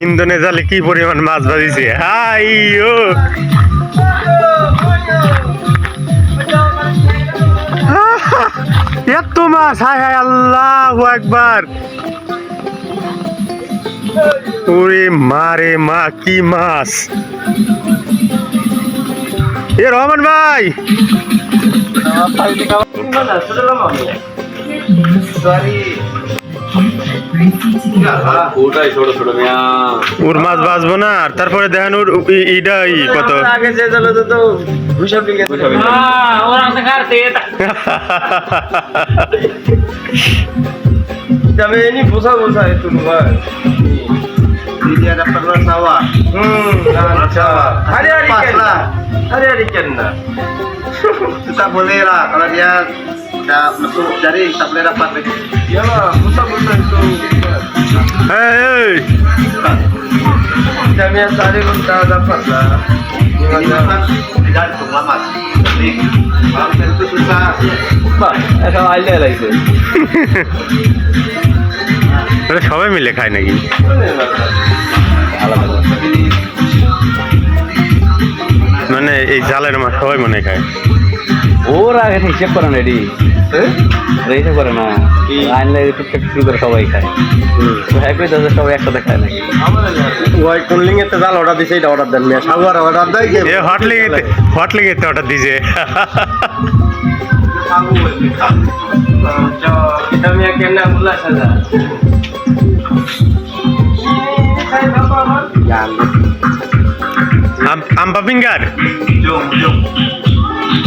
ইন্দোনে জালে কি পরিমাণ মাছ বাজিছে হাইও এত মাছ হায় হায় আল্লাহু আকবার ওরে মারে মা কি মাছ এ রহমান ভাই ওর মাছ বাঁচবো না আর তারপরে দেখেন ওর ইডাই কত ini busa itu luar. Dia dapat sawah. Sawah. Hari-hari kan. Hari-hari kan. Tak boleh lah kalau dia dah masuk jaring tak boleh dapat lagi. Iyalah, busa itu. Hei. Kami yang tadi belum dapat lah. Jangan tidak selamat. Malam itu susah. Bah, ada aile lagi. সবাই মিলে খায় নাকি মানে এই জালের মাছ সবাই মনে খায় ওরা আগে হিসেব করে না রেডি হিসেব করে না আনলে টুকটাক শুরু করে সবাই খায় একই দাদা সবাই একসাথে খায় নাকি ওই কোনলিং এর জাল অর্ডার দিছে এটা অর্ডার দেন মিয়া সাগর অর্ডার দেয় এ হটলিং এতে অর্ডার দিছে kita punya kena pula saja. Ampa finger? Jom.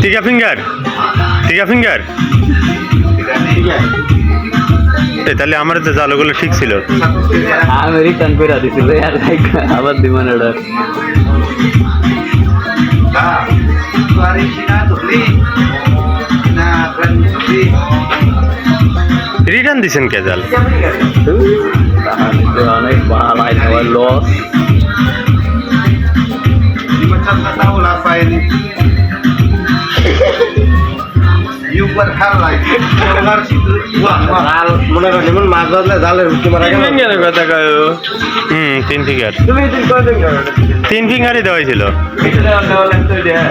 Tiga finger? তাহলে আমার তো জালগুলো ঠিক ছিল আমি রিটার্ন করে দিছিল আবার দিবেন order Hari Cina tuh li. Nah, keren tuh. Return দিছেন কে জাল অনেক ভালো আইটেম লস Macam tak tahu lah apa ini. You berhal lagi. Dengar situ. Wah, mahal. Mulai dari mana mazal zaler cuma lagi. তিন ফিঙ্গার তুমি itu kau dengar. তিন ফিঙ্গারই দেওয়া ছিল Itu dah lewat itu dia.